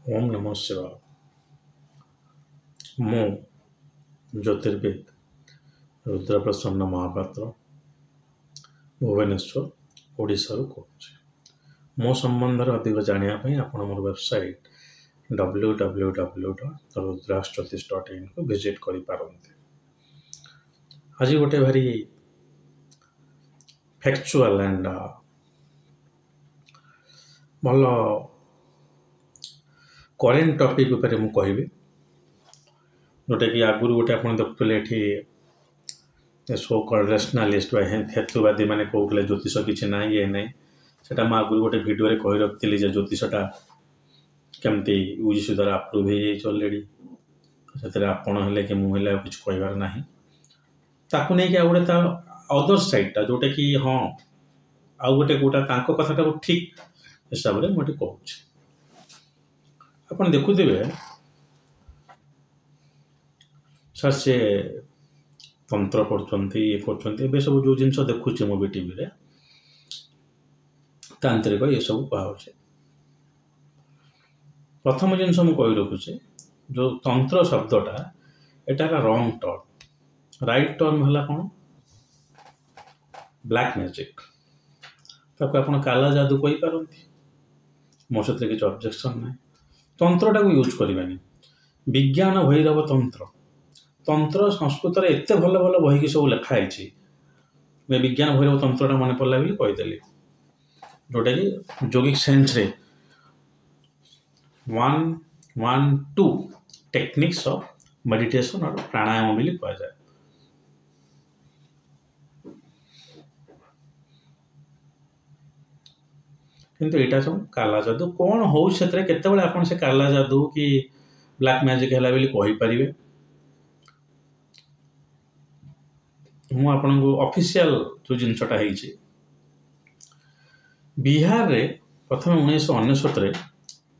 ओम नमः शिवाय। मु ज्योतिर्विद रुद्रप्रसन्न महापात्र भुवनेश्वर ओडिशा कहूँ। मो संबंध अधिक जानापी आप मोर वेबसाइट www.rudrasjyotish.in को विजिट करें। आज गोटे भारी फैक्चुअल एंड भल करेन्ट टॉपिक उपर मु कहबी जोटा कि आगुरी गोटे आप देखुले ये सो कॉल्ड रेशनालिस्ट हेतुवादी मैंने कहते ज्योतिष किसी ना ये ना सेटा मैं आगुरी गोटे वीडियो रे कहि रखिली ज्योतिषटा केमती यूजीसी द्वारा अप्रूव हो ऑलरेडी से आपण हेले कि मुझे कुछ कहबार ना ताकू नहीं कि गोटे अदर साइडटा जोटा कि हाँ आउ गोटे गोटा कथाटा को ठीक हिसाब से मुझे कहूँ। आप देखुवे सर से तंत्र कर सब जो जिन देखुचे मुझे टीवी तांत्रिक ये सब कहे। प्रथम जिनस मुझे कही रखुचे जो तंत्र शब्दटा यहाँ रंग टर्म राइट टर्म है कौन ब्लैक मैजिक ताको आप काला जादू कही पारती मो से किसी ऑब्जेक्शन ना तंत्रटा को यूज करवानी विज्ञान भैरव तंत्र तंत्र संस्कृत एत भल भल बही सब लिखाई विज्ञान भैरव तंत्रटा मन पड़ा बोली कहीदेली जोटा कि जोगिक सेन्स रे 1-1-2 टेक्निक्स ऑफ मेडिटेशन और प्राणायाम बोली कह जाए। किंतु यहाँ सब काला जादू कौन हो केतबेले आप से काला जादू कि ब्लैक मैजिक है बोली कहीपर मु आपन को ऑफिशियल जो जिनसटा है बिहार रे प्रथम 1999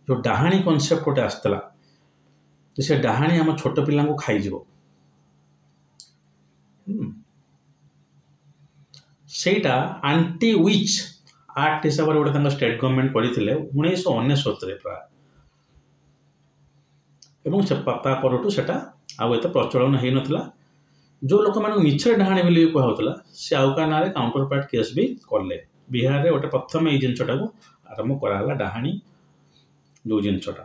जो डाहाणी कॉन्सेप्ट गोटे आसला से डाहाणी आम छोट पिला खाईज सेटा आंटी विच आक्ट हिसाब से गोटे स्टेट गवर्नमेंट करते 1999 प्राय परठू से आउ एत प्रचलन हो नाला जो लोक मान मिछरे डाहाणी बोली कहला सी आउ का ना काउंटर पार्ट केस भी कले बिहार में गोटे प्रथम ये जिनसटा को आरंभ कराला डाहाणी जो जिनसटा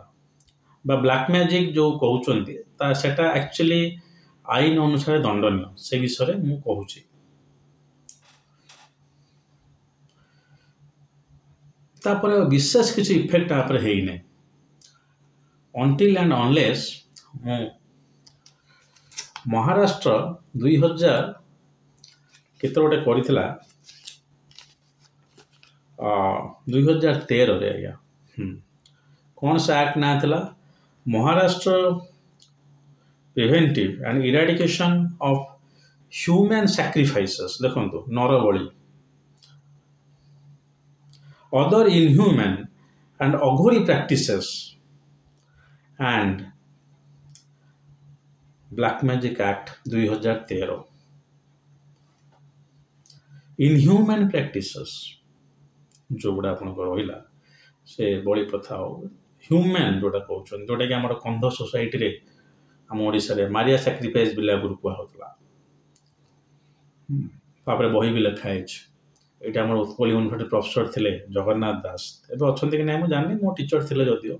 ब्लैक मैजिक जो कहते सेटा एक्चुअली आईन अनुसार दंडनीय से विषय में कहूँ। तापर विशेष किसी इफेक्ट आपरे है नहीं अंटिल एंड अनलेस महाराष्ट्र 2000 केते गोटे करथिला 2013 रे आया कौन सा एक्ट ना था Maharashtra preventive and eradication of human sacrifices देखो नर बलि other inhuman and aghori practices and Black Magic Act 2013 inhuman practices जो गुड़ा आपन रहा से बलि प्रथा हो ह्यूमन जोटा कहते जोटा कि आम कंध सोसाइटी रे आम ओडिशा रे मारिया सैक्रिफाइस भी आगुरी कहला बही भी लिखाई ये आम उत्कल यूनिवर्सिटी प्रोफेसर थे जगन्नाथ दास एवं अच्छा कि ना जानी मो टीचर थे जदिव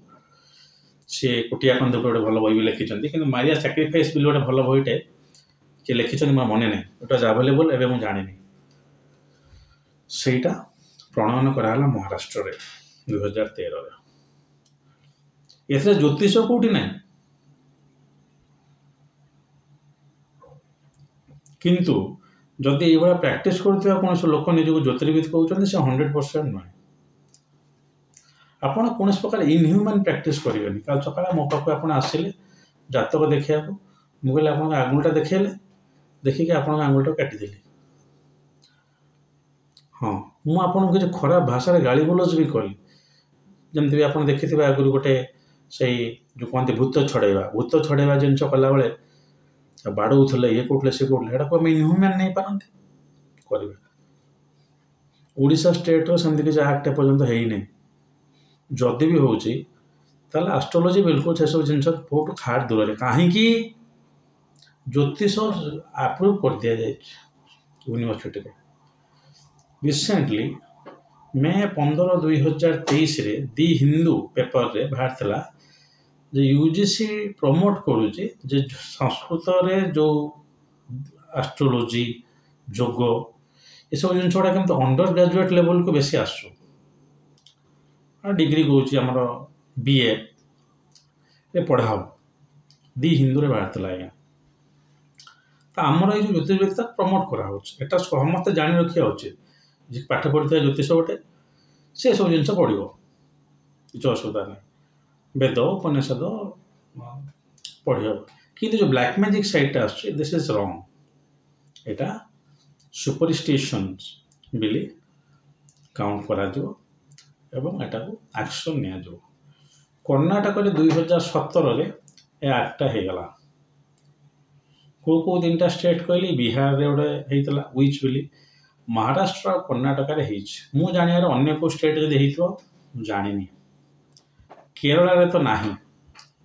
सी कुटिया कंध गोटे भल बही भी लिखिं कि मारिया सैक्रिफाइस भी गोटे भल बहीटे किए लिखिं मोर मन ना इट वाज अवेलेबल एवं मुझे जानी सेटा प्रणयन कराला महाराष्ट्र रे 2013 एथरे ज्योतिष कौटी ना किंतु जदि ये प्रैक्टिस करथिबा कौन लोक निजक ज्योतिर्विद कहते से 100% नुहे आपड़ कौन प्रकार इनह्यूमन प्रैक्टिस करेंगे। कल सका मो पाक आप आसिले जातक देखा मुझे आप आंगुलटा देखले देखिए आप आंगुलटा काटिदेली हाँ मुझे किसी खराब भाषा गाली गलौज भी कली जमती भी आप देखिए आगुरी गोटे से जो कहते भूत छड़ेवा जिन कला बेले बाड़ौले ये कौटले से कौटले को इनह्यूमन नहीं पारती करेंगे। ओडिशा स्टेट सेमती किसी एक्ट पर्यंत है नहीं जदि भी हूँ ताले एस्ट्रोलॉजी बिल्कुल से सब जिन बहुत खाट दूर कहीं ज्योतिष अप्रूव कर दिया जाए यूनिवर्सिटी रे रिसेंटली मे 15/2023 रे दी हिंदू पेपर रे बाहर थला जे यूजीसी प्रमोट करूची जे संस्कृत रे जो एस्ट्रोलॉजी जोग ये सब जिन केमती अंडर ग्रेजुएट लेवल को बेसी आसु डिग्री कौच आमर बीए रे पढ़ाओ दी हिंदू रे बाहर थला आज्ञा तो आमर ये ज्योतिषविद्या प्रमोट कराटा समस्त जाणी रखा उचित जे पाठ पढ़ी ज्योतिष गोटे से सब जिन पढ़ो किसी असुविधा नहीं वेद उपनिषद पढ़ कि जो ब्लैक मैजिक साइडटा आस दिस इज रॉन्ग एटा सुपरस्टिशंस बिली काउंट करा एवं एटा को एक्शन निया कर्णाटक 2017 रे ए एक्टा हो गला को 3टा स्टेट कहली बिहार रे गोटे विच बोली महाराष्ट्र और कर्णाटक रे मु जानियार अन्य को स्टेट जदि हेइथो जानिनी केरल रे तो नाही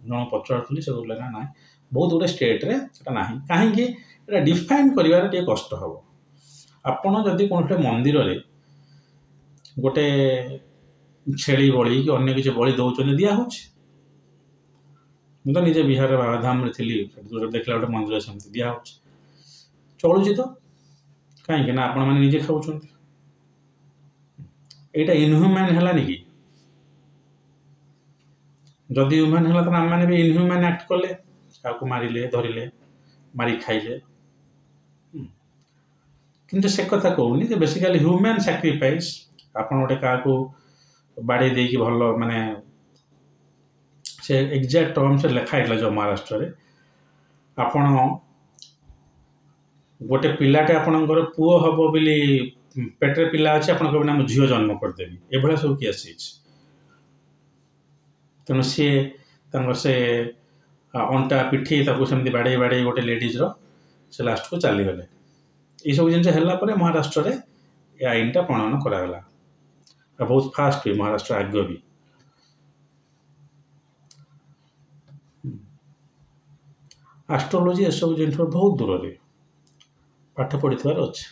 जन पचारुली से बोले ना बहुत गुटे स्टेट रे एटा नाही कहीं एटा डिफाइन करिवार टे कष्ट हबो आपण जदि कोनटे मंदिर रे गोटे छेली बड़ी कि अन्य किसी बड़ी दौरान दिया हो निजे बिहार बाबाधाम थी देखला गोटे मंदिर सेमती दिया हो चलुची तो कहीं ना आपण मैंने निजे खाऊँ यहाँ इनह्यूमैन है कि जदि ह्यूमैन है तो आम मैंने भी इनह्यूमैन एक्ट कले क्या मारिले धरिले मारी खाइले किंतु से कथा कहूनी बेसिकली ह्यूमैन सैक्रिफाइस आपन गोटे क्या बाड़े देकी भल माने से एग्जैक्ट टर्म से लिखाई जो महाराष्ट्र रे आपण गोटे पिलाटे आपणकर पुओ हम बोली पेट्रे पिला अच्छे आप कहना झील जन्म करदेवी एभा सब केस तेणु सी से अंटा पिठी सेमती बाड़े बाड़े गोटे लेडीज से लास्ट को चलीगले ये सब जिन महाराष्ट्र रे ये आईनटा प्रणयन कराला बहुत फास्ट भी महाराष्ट्र आग भी एस्ट्रोलॉजी सब जिन बहुत दूर रे पाठ पढ़ी अच्छे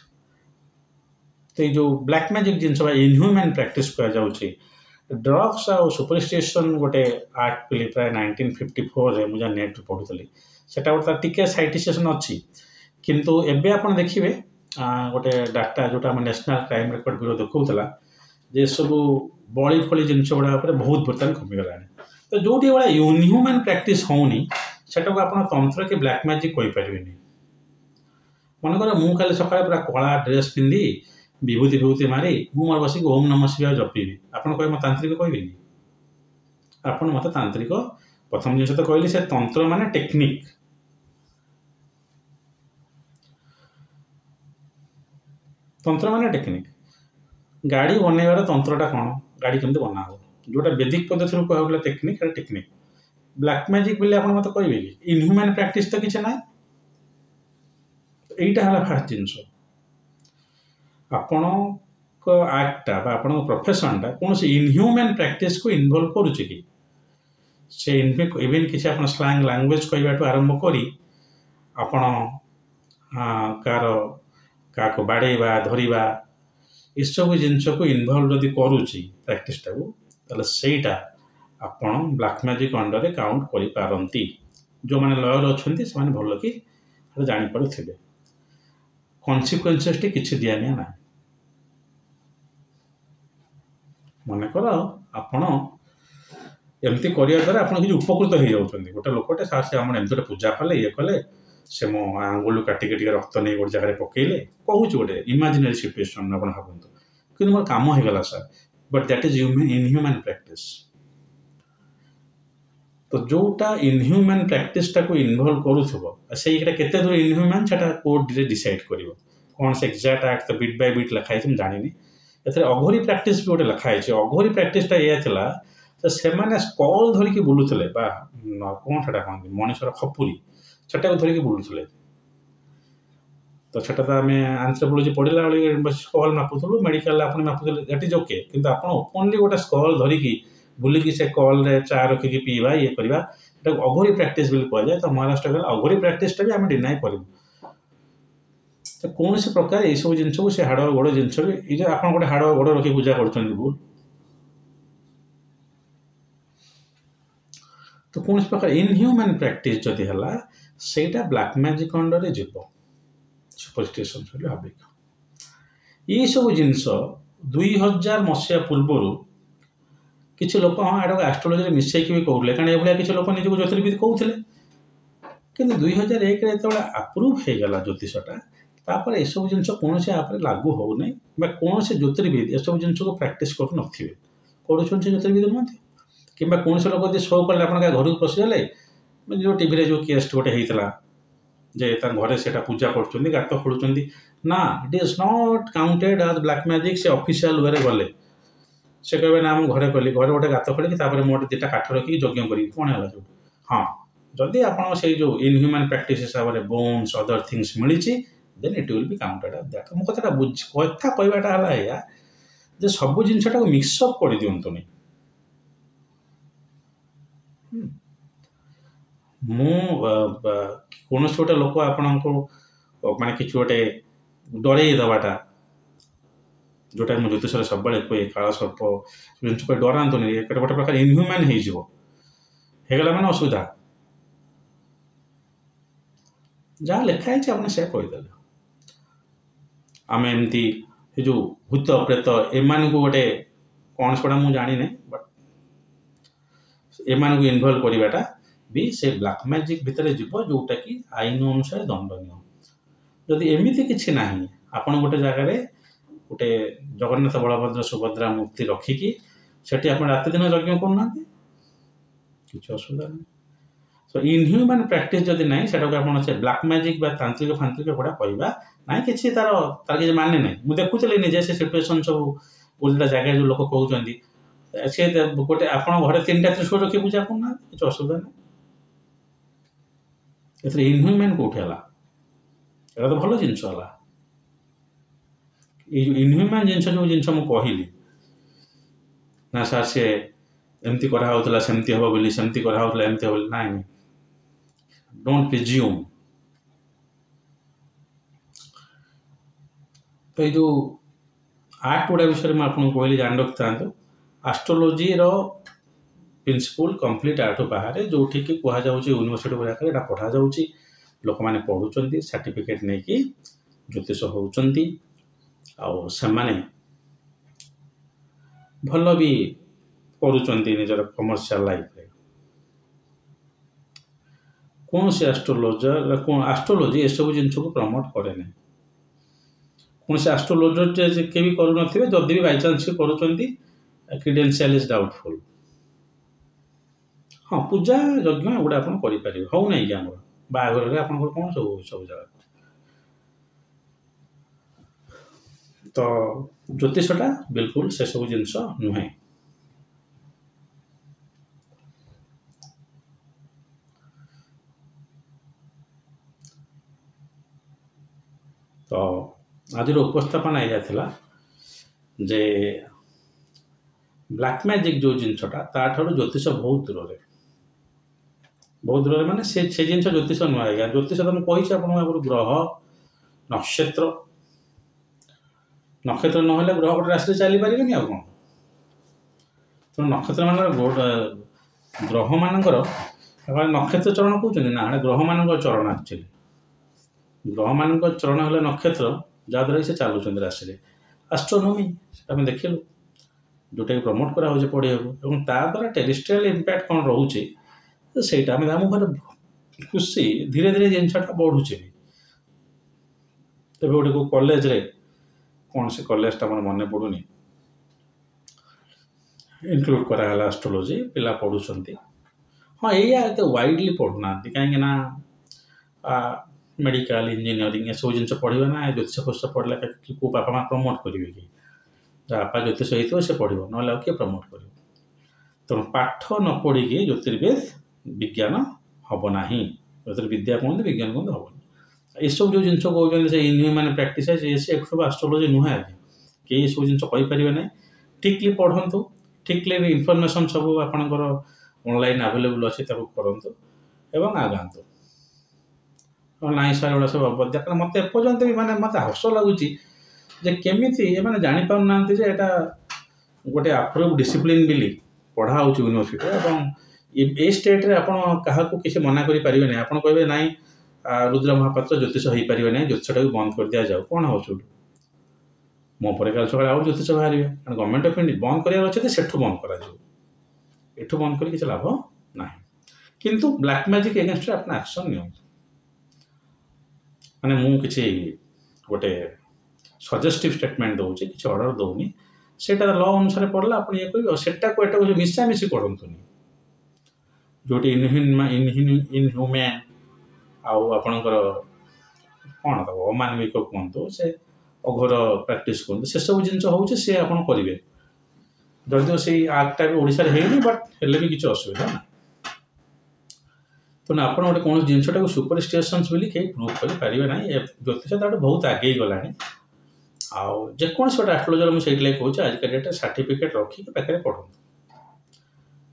तो ये जो ब्लैक मैजिक जिन इनह्यूमैन प्रैक्टिस कहुच्छे ड्रग्स आ सुपरस्टिशन गोटे एक्ट पिली प्राय 1954 रे मुझे नेट रे पढ़ुली सेटा गोटे टिके साइंटिफिकेशन अच्छी किंतु एबे आपण देखिबे गोटे डाटा जोटा नेशनल क्राइम रेकर्ड ब्यूरो देखौतला जे सब बड़ी फली जिनस गुड़ा बहुत बर्तमान कमिगला तो जो इनह्यूमैन प्रैक्टिस होनी सेटा को आप तंत्र कि ब्लैक मैजिक कहींपारे मनकर मु खाली सकाଳେ पूरा कला ड्रेस पिंधि विभूति विभूति मारी मु मोर बसिक ओम नमः शिवाय जपिबी आपन कहे मत तांत्रिक कहबे कि आपन मत तांत्रिक प्रथम जिन तो कहली से तंत्र माने टेक्निक तंत्र माने टेक्निक गाड़ी बनइबार तंत्रटा कौन गाड़ी केमती बना हो जोटा वैदिक पद्धति कहला टेक्निक टेक्निक ब्लैक मैजिक बोले आप मत कहे कि इनह्यूमैन प्रैक्टिस तो किसी ना यहीटा है फास्ट जिनस आपण आक्टा आपण प्रोफेशनटा कौन से इनह्यूमैन प्रैक्टिस को इनवॉल्व करुच्चे कि से इवेन किसी आप स्लैंग लैंग्वेज कहवाठू आरंभ करी आपण कार क्या बाड़ेबा धरवा सब जिनस को इनवॉल्व जदि करुच्ची प्रैक्टिसटा को सेटा आपण ब्लैक मैजिक अंडर रे काउंट करि पारंती जो माने लॉयर अच्छे से भल कि जानीपे कन्सिक्वेन्सेस किसी दिया ना मनकर आपण एमती करिया द्वारा आपण किसी उपकृत हो जाउछन्ती गोटे लोकटे सार से आम एमती पूजा कले ये कले से मो आंगुल काटिक रक्त नहीं गोटे जगह पकईले कहूँ गोटे इमेजिनरी सिचुएसन आप भावतु कि मोर कम हो गला sir but that is inhuman practice तो जोटा इनह्यूमैन प्रैक्टिसटा को इनवॉल्व करूथबो सेटा केते दूर इनह्यूमैन सेटा कोर्ट रे डिसाइड करिवो कौन से एक्जाक्ट एक्ट तो बिट बाय बिट लिखाई तुम जानिनी एथरे अघोरी प्रैक्टिस भी गोटे लिखाई अघोरी प्रैक्टिसटा या थिला तो से माने स्कल धरिकी बुलुथले बा कौन सेटा कहंदी मनुष्यर खपुरी सेटा को धरिकी बुलुथले तो सेटा तो आम एंथ्रोपोलॉजी पढ़ला बेले स्कल मापुलु मेडिकल आप मापुले दैट इज ओके किंतु आप ओपनली गोटे स्कल धरिकी भूलिकी से कॉल रे चा रखिकी पीवा ये करवा एटा अघोरी प्रैक्टिस बोली कह जाए। तो महाराष्ट्र गला अघोरी प्रैक्टिस भी आम डिनाए करूँ। तो कौन से प्रकार ये सब जिन से हाड़ गोड़ जिन भी आप गोटे हाड़ गोड़ रखी पूजा कर भूल। तो कौन प्रकार इनह्यूमन प्रैक्टिस जदि है सेटा ब्लैक मैजिक अंडर जीव सुपरस्टिशन भाविक ये सब जिनस 2000 मसीहा पूर्वर किसी लोक हाँ एटा एस्ट्रोलोजी मिसेक भी कहूले कारण ये किसी लोक निजक ज्योतिर्विद कहते कि 2001 जो आप्रुव हो गला ज्योतिषटा तापर ये सब जिन कौन से लागू हो ना कौन से ज्योतिर्विद ये सब जिन को प्रैक्टिस करूँ कर ज्योतिर्विद नुहति कि कौन से लोग शो कले आप घर को पशिगले जो टीवी जो केस गोटे होता जे घरे से पूजा कर गात खोलुं ना it is not counted as black magic से ऑफिशियल वे गले से कहे ना घरे कली घरे गोटे गात खोलिकी मोटे दुटा काठ रखिकी यज्ञ करी कौन है जो हाँ जदि आप जो इनह्यूमन प्रैक्टिस हिसाब से बोन्स अदर थिंग्स मिली then it will be counted as that. मो कथा कथा कहवाटा है जे सब जिनटा मिक्सअप कर दिंतु नहीं। कौन गोटे लोक आपण को माने कि गोटे डरे दवाटा जोटा मुझे ज्योतिष सब कहे काला सर्प जिन डरातु नहीं गोटे प्रकार इनह्यूमन होगला मैंने असुविधा जहाँ लिखाई आप कहीदे आम एमती जो भूत प्रेत एम गोटे कौन से मुझे जानी ना बट एम इनवल्व करवाटा भी से ब्लैक मैजिक भितर जीव जोटा कि आईन अनुसार दंडनीय जदि एमती किसी ना आपड़ गोटे जगार गोटे जगन्नाथ बलभद्र सुभद्रा मूर्ति रखिकी सेठी आप रात दिन यज्ञ करना किसी असुविधा नहीं। सो इनह्यूमन प्रैक्टिस जदि ना से ब्लैक मैजिक तांत्रिक फांत्रिक गुड़ा कहवा ना कि तार किसी माने ना मुझे देखुली निजे से सिचुएसन सब गोटा जगह जो लोग कहते सी गोटे आप घर 3टा त्रिशूल रखी पूजा करना किसी असुविधा ना ये इनह्यूमन कौटे है तो भल जिनस ये इनह्यूमन जिनस जो जिनस मुझे कहली ना सार सी एमती कराला सेमती हम बोली सेमती कराला एमती हम ना डोंट प्रिज्यूम। तो ये जो आर्ट गुड़ा विषय में आपको कहली जान रखि था एस्ट्रोलोजी प्रिंसिपल कंप्लीट आर्ट बाहर जो कह यूनिवर्सिटी गुड़ा पढ़ा जाऊँगी लोक मैंने पढ़ुं सर्टिफिकेट नहीं कि ज्योतिष होती भल भी कर कमर्शियल लाइफ रे कौन से एस्ट्रोलोजर एस्ट्रोलोजी ये सब जिन को प्रमोट करे ना कौन से एस्ट्रोलोजर के भी करूँ जदि भी बाई चान्स कर क्रीडेंशियल इज डाउटफुल। हाँ पूजा यज्ञ एगुड़ा आप करें हो ना कि आम बाहर आप कौन सब सब जगह तो ज्योतिषटा बिल्कुल से सब जिनस नुहे। तो आज उपस्थापन या जे ब्लैक मैजिक जो जिनसटा ताठू ज्योतिष बहुत दूर माने से जिन ज्योतिष नुह आज्ञा ज्योतिष तो मुझे आप ग्रह नक्षत्र नक्षत्र ना ग्रह गोटे राशि चली पारे आ कौन तो नक्षत्र मान ग्रह मानकर नक्षत्र चरण कहते ना ग्रह मान चरण एक्चुअली ग्रह मान चरण है नक्षत्र जहाँद्वारा से चलुँच राशि एस्ट्रोनॉमी आम देखिलु जोटा कि प्रमोट करा पढ़िया द्वारा टेरिस्ट्रियल इम्पैक्ट कौन रोचे से आम घर खुशी धीरे धीरे जिनसा बढ़ुचे भी तब गोटे कॉलेज रे कौन से कॉलेजटा मोर मन पड़ूनी इंक्लूड कराला एस्ट्रोलोजी पिला पढ़ुंट हाँ ये वाइडली पढ़ुना कहीं मेडिकल इंजीनियरिंग ये सब जिन पढ़ा ना ज्योतिष फोतिष पढ़ला को बापा माँ प्रमोट करेंगे कि बापा ज्योतिष हो से पढ़ो ना किए प्रमोट कर तेणु पाठ न पढ़ी ज्योतिर्वेद विज्ञान हम ना ज्योतिर्विद्या कहते विज्ञान कहते हम ये सब जो जिन कहते इनह्यूमन प्रैक्टिस सब एस्ट्रोलोजी नुहे आगे कि सब जिन कहींपारे ना ठीकली पढ़तु ଠିକଲି ଇନଫର୍ମେସନ୍ ସବୁ ଆପଣଙ୍କର ଅନଲାଇନ୍ ଆଭେଲେବୁଲ୍ ଅଛି, ତାକୁ କରନ୍ତୁ ଏବଂ ଆଗାନ୍ତୁ। ନାଇଁ ସାର୍ ଏଗୁଡ଼ା ସବୁ ଅବଦ୍ୟା, କାରଣ ମୋତେ ଏପର୍ଯ୍ୟନ୍ତ ବି ମାନେ ମୋତେ ହସ ଲାଗୁଛି ଯେ କେମିତି ଏମାନେ ଜାଣିପାରୁନାହାନ୍ତି ଯେ ଏଇଟା ଗୋଟେ ଆପ୍ରୁଭ୍ ଡିସିପ୍ଲିନ୍ ବୋଲି ପଢ଼ା ହେଉଛି ୟୁନିଭର୍ସିଟିରେ, ଏବଂ ଏ ଷ୍ଟେଟ୍ରେ ଆପଣ କାହାକୁ କିଛି ମନା କରିପାରିବେ ନାହିଁ। ଆପଣ କହିବେ ନାଇଁ ରୁଦ୍ର ମହାପାତ୍ର ଜ୍ୟୋତିଷ ହେଇପାରିବେ ନାହିଁ, ଜ୍ୟୋତିଷଟାକୁ ବନ୍ଦ କରିଦିଆଯାଉ, କ'ଣ ହେବ ସେଇଠୁ? ମୋ ପରେ କାଲି ସକାଳେ ଆଉ ଜ୍ୟୋତିଷ ବାହାରିବେ, କାରଣ ଗଭର୍ଣ୍ଣମେଣ୍ଟ ଅଫ୍ ଇଣ୍ଡିଆ ବନ୍ଦ କରିବାର ଅଛି ଯେ ସେଠୁ ବନ୍ଦ କରାଯିବ, ଏଠୁ ବନ୍ଦ କରି କିଛି ଲାଭ ନାହିଁ। କିନ୍ତୁ ବ୍ଲାକ୍ ମ୍ୟାଜିକ୍ ଏଗେନଷ୍ଟରେ ଆପଣ ଆକ୍ସନ୍ ନିଅନ୍ତୁ। ମାନେ ମୁଁ କିଛି ଗୋଟେ ସଜେଷ୍ଟିଭ୍ ଷ୍ଟେଟମେଣ୍ଟ ଦେଉଛି, କିଛି ଅର୍ଡ଼ର ଦେଉନି, ସେଇଟା ଲ ଅନୁସାରେ ପଡ଼ିଲା ଆପଣ ଇଏ କରିବେ, ଆଉ ସେଟାକୁ ଏଟାକୁ ମିଶାମିଶି କରନ୍ତୁନି। ଯେଉଁଠି ଇନହ୍ୟୁମ୍ୟାନ୍ ଆଉ ଆପଣଙ୍କର କ'ଣ ତାକୁ ଅମାନବିକ କୁହନ୍ତୁ, ସେ ଅଘୋର ପ୍ରାକ୍ଟିସ୍ କୁହନ୍ତୁ, ସେସବୁ ଜିନିଷ ହେଉଛି ସେ ଆପଣ କରିବେ। ଯଦିଓ ସେଇ ଆକ୍ଟଟା ବି ଓଡ଼ିଶାରେ ହେଇନି, ବଟ୍ ହେଲେ ବି କିଛି ଅସୁବିଧା ନାହିଁ। ତେଣୁ ଆପଣ ଗୋଟେ କୌଣସି ଜିନିଷଟାକୁ ସୁପରଷ୍ଟିସନ୍ସ ବୋଲି କେହି ପ୍ରୁଭ୍ କରିପାରିବେ ନାହିଁ। ଜ୍ୟୋତିଷ ତାଠୁ ବହୁତ ଆଗେଇ ଗଲାଣି। ଆଉ ଯେକୌଣସି ଗୋଟେ ଆଷ୍ଟ୍ରୋଲୋଜର ମୁଁ ସେଇଥିଲାଗି କହୁଛି ଆଜିକା ଡେଟ୍ରେ ସାର୍ଟିଫିକେଟ୍ ରଖିକି ପାଖରେ ପଢ଼ନ୍ତୁ,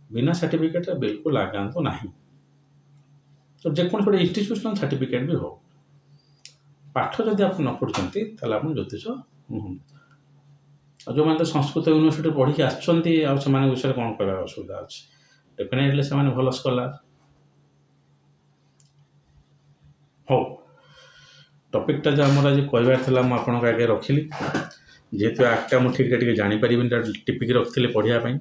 ବିନା ସାର୍ଟିଫିକେଟ୍ରେ ବିଲକୁଲ ଆଗାନ୍ତୁ ନାହିଁ। ତ ଯେକୌଣସି ଗୋଟେ ଇନଷ୍ଟିଚ୍ୟୁସନାଲ ସାର୍ଟିଫିକେଟ୍ ବି ହଉ, ପାଠ ଯଦି ଆପଣ ନ ପଢ଼ୁଛନ୍ତି ତାହେଲେ ଆପଣ ଜ୍ୟୋତିଷ ନୁହନ୍ତି। ଆଉ ଯେଉଁମାନେ ତ ସଂସ୍କୃତ ୟୁନିଭର୍ସିଟି ପଢ଼ିକି ଆସିଛନ୍ତି, ଆଉ ସେମାନଙ୍କ ବିଷୟରେ କ'ଣ କହିବାର ଅସୁବିଧା ଅଛି? ଡେଫିନେଟଲି ସେମାନେ ଭଲ ସ୍କଲାର। ହଉ, ଟପିକ୍ଟା ଯେ ଆମର ଆଜି କହିବାର ଥିଲା ମୁଁ ଆପଣଙ୍କ ଆଗେ ରଖିଲି। ଯେହେତୁ ଆକ୍ଟଟା ମୁଁ ଠିକ୍ରେ ଟିକେ ଜାଣିପାରିବିନି, ଟିପିକି ରଖିଥିଲି ପଢ଼ିବା ପାଇଁ।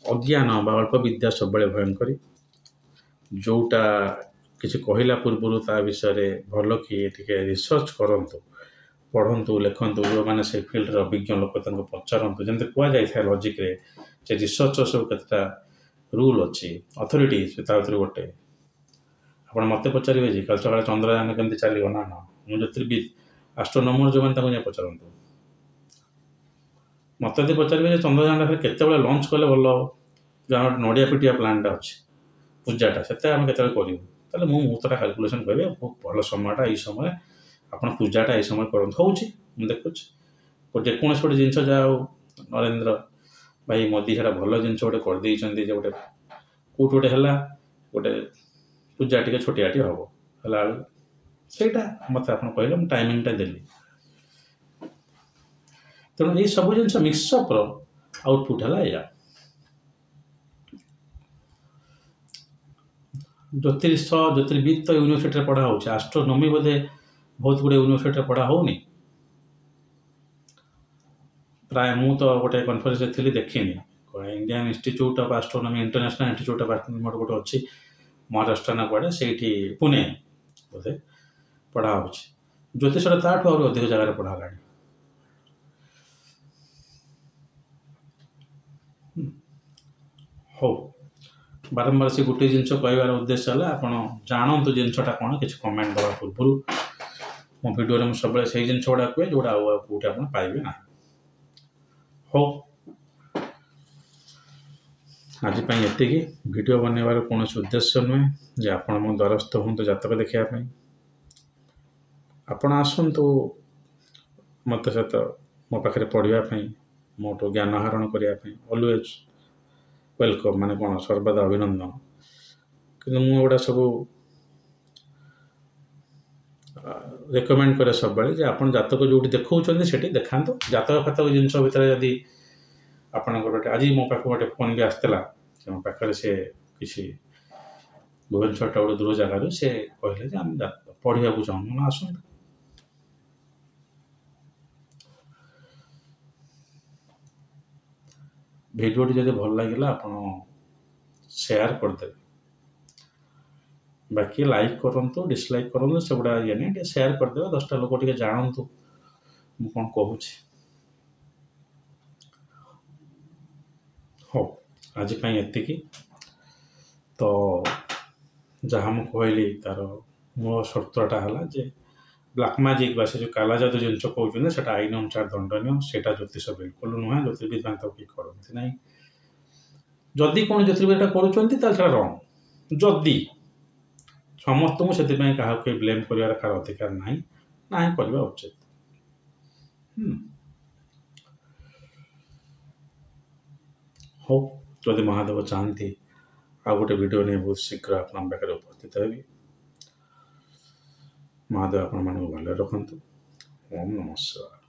ଅଜ୍ଞାନ ବା ଅଳ୍ପ ବିଦ୍ୟା ସବୁବେଳେ ଭୟଙ୍କରୀ। ଯେଉଁଟା କିଛି କହିଲା ପୂର୍ବରୁ ତା ବିଷୟରେ ଭଲ କି ଟିକେ ରିସର୍ଚ୍ଚ କରନ୍ତୁ, ପଢ଼ନ୍ତୁ, ଲେଖନ୍ତୁ। ଯେଉଁମାନେ ସେ ଫିଲ୍ଡରେ ଅଭିଜ୍ଞ ଲୋକ ତାଙ୍କୁ ପଚାରନ୍ତୁ। ଯେମିତି କୁହାଯାଇଥାଏ ଲଜିକ୍ରେ ଯେ ରିସର୍ଚ୍ଚର ସବୁ କେତେଟା ରୁଲ୍ ଅଛି, ଅଥରିଟି, ତା ଭିତରୁ ଗୋଟେ। ଆପଣ ମୋତେ ପଚାରିବେ ଯେ କାଲି ସକାଳେ ଚନ୍ଦ୍ରଯାନ କେମିତି ଚାଲିବ, ନା ନା ମୁଁ ଜ୍ୟୋତିର୍ବିଦ ଆଷ୍ଟ୍ରୋନମର ଯେଉଁମାନେ ତାଙ୍କୁ ଯାଇ ପଚାରନ୍ତୁ। ମୋତେ ଯଦି ପଚାରିବେ ଯେ ଚନ୍ଦ୍ରଯାନଟା କେତେବେଳେ ଲଞ୍ଚ କଲେ ଭଲ ହେବ, ଯେଉଁ ଆମର ନଡ଼ିଆ ପିଟିବା ପ୍ଲାନ୍ଟା ଅଛି, ପୂଜାଟା ସେଟା ଆମେ କେତେବେଳେ କରିବୁ, ତାହେଲେ ମୁଁ ମୁହୂର୍ତ୍ତଟା କାଲକୁଲେସନ୍ କରିବି, ବହୁତ ଭଲ ସମୟଟା ଏଇ ସମୟ, ଆପଣ ପୂଜାଟା ଏଇ ସମୟ କରନ୍ତୁ। ହେଉଛି, ମୁଁ ଦେଖୁଛି ଯେକୌଣସି ଗୋଟେ ଜିନିଷ ଯାହା ହଉ ନରେନ୍ଦ୍ର ଭାଇ ମୋଦି ସେଟା ଭଲ ଜିନିଷ ଗୋଟେ କରିଦେଇଛନ୍ତି, ଯେ ଗୋଟେ କେଉଁଠି ଗୋଟେ ହେଲା, ଗୋଟେ ପୂଜା ଟିକେ ଛୋଟିଆଟି ହେବ ହେଲା ବେଳକୁ ସେଇଟା ମୋତେ ଆପଣ କହିଲେ, ମୁଁ ଟାଇମିଂଟା ଦେଲି। ତେଣୁ ଏଇ ସବୁ ଜିନିଷ ମିକ୍ସଅପ୍ର ଆଉଟପୁଟ୍ ହେଲା ଏଇଆ। ଜ୍ୟୋତିର୍ବିଦ ତ ୟୁନିଭର୍ସିଟିରେ ପଢ଼ା ହେଉଛି, ଆଷ୍ଟ୍ରୋନୋମି ବୋଧେ ବହୁତ ଗୁଡ଼ିଏ ୟୁନିଭର୍ସିଟିରେ ପଢ଼ା ହେଉନି। ପ୍ରାୟ ମୁଁ ତ ଗୋଟେ କନଫରେନ୍ସରେ ଥିଲି, ଦେଖିନି। Indian institute of astronomy, international institute of astronomy ଗୋଟେ ଅଛି ମହାରାଷ୍ଟ୍ର ନା କୁଆଡ଼େ, ସେଇଠି ପୁନେ ବୋଧେ ପଢ଼ା ହେଉଛି। ଜ୍ୟୋତିଷଟା ତାଠୁ ଆହୁରି ଅଧିକ ଜାଗାରେ ପଢ଼ା ହେଲାଣି। ହଉ, ବାରମ୍ବାର ସେ ଗୋଟିଏ ଜିନିଷ କହିବାର ଉଦ୍ଦେଶ୍ୟ ହେଲା ଆପଣ ଜାଣନ୍ତୁ ଜିନିଷଟା କ'ଣ, କିଛି କମେଣ୍ଟ ଦେବା ପୂର୍ବରୁ। ମୋ ଭିଡ଼ିଓରେ ମୁଁ ସବୁବେଳେ ସେଇ ଜିନିଷ ଗୁଡ଼ା କୁହେ ଯେଉଁଟା ଆଉ କେଉଁଠି ଆପଣ ପାଇବେ ନାହିଁ। ହଉ, ଆଜି ପାଇଁ ଏତିକି। ଭିଡ଼ିଓ ବନେଇବାର କୌଣସି ଉଦ୍ଦେଶ୍ୟ ନୁହେଁ ଯେ ଆପଣ ମୋ ଦ୍ୱାରସ୍ଥ ହୁଅନ୍ତୁ ଜାତକ ଦେଖିବା ପାଇଁ। ଆପଣ ଆସନ୍ତୁ ମୋତେ ସହିତ ମୋ ପାଖରେ ପଢ଼ିବା ପାଇଁ, ମୋଠୁ ଜ୍ଞାନ ଆହରଣ କରିବା ପାଇଁ, ଅଲୱେଜ୍ ୱେଲକମ୍, ମାନେ କ'ଣ ସର୍ବଦା ଅଭିନନ୍ଦନ। କିନ୍ତୁ ମୁଁ ଏଗୁଡ଼ା ସବୁ ରେକମେଣ୍ଡ କରେ ସବୁବେଳେ ଯେ ଆପଣ ଜାତକ ଯେଉଁଠି ଦେଖାଉଛନ୍ତି ସେଠି ଦେଖାନ୍ତୁ। ଜାତକ ଫାତକ ଜିନିଷ ଭିତରେ ଯଦି ଆପଣଙ୍କର ଗୋଟେ, ଆଜି ମୋ ପାଖକୁ ଗୋଟେ ଫୋନ୍ ବି ଆସିଥିଲା, ମୋ ପାଖରେ ସେ କିଛି ଭୁବନେଶ୍ୱରଟା ଗୋଟେ ଦୂର ଜାଗାରୁ ସେ କହିଲେ ଯେ ଆମେ ପଢ଼ିବାକୁ ଚାହୁଁଛୁ, ନା ଆସନ୍ତୁ। ଭିଡ଼ିଓଟି ଯଦି ଭଲ ଲାଗିଲା ଆପଣ ସେୟାର କରିଦେବେ, ବାକି ଲାଇକ୍ କରନ୍ତୁ, ଡିସଲାଇକ୍ କରନ୍ତୁ, ସେଗୁଡ଼ା ଇଏ ନାହିଁ, ଟିକେ ସେୟାର କରିଦେବେ, 10ଟା ଲୋକ ଟିକେ ଜାଣନ୍ତୁ ମୁଁ କ'ଣ କହୁଛି। ହଉ, ଆଜି ପାଇଁ ଏତିକି। ତ ଯାହା ମୁଁ କହିଲି ତାର ମୂଳ ସର୍ତ୍ତଟା ହେଲା ଯେ ବ୍ଲାକ୍ ମ୍ୟାଜିକ୍ ବା ସେ ଯେଉଁ କାଲାଜାଦୁ ଜିନିଷ କହୁଛନ୍ତି ସେଇଟା ଆଇନ ଅନୁସାରେ ଦଣ୍ଡନୀୟ, ସେଇଟା ଜ୍ୟୋତିଷ ବିଲକୁଲ ନୁହେଁ। ଜ୍ୟୋତିର୍ବିଦ ମାନେ ତାକୁ କେହି କରନ୍ତି ନାହିଁ। ଯଦି କ'ଣ ଜ୍ୟୋତିର୍ବିଦଟା କରୁଛନ୍ତି ତାହେଲେ ସେଇଟା ରଙ୍ଗ। ଯଦି ସମସ୍ତଙ୍କୁ ସେଥିପାଇଁ କାହାକୁ କେହି ବ୍ଲେମ୍ କରିବାର କାହାର ଅଧିକାର ନାହିଁ, ନାହିଁ କରିବା ଉଚିତ। ହଉ, ଯଦି ମହାଦେବ ଚାହାନ୍ତି ଆଉ ଗୋଟେ ଭିଡ଼ିଓ ନେଇ ବହୁତ ଶୀଘ୍ର ଆପଣଙ୍କ ପାଖରେ ଉପସ୍ଥିତ ହେବି। ମହାଦେବ ଆପଣମାନଙ୍କୁ ଭଲରେ ରଖନ୍ତୁ। ଓମ୍ ନମଃ ଶିବାୟ।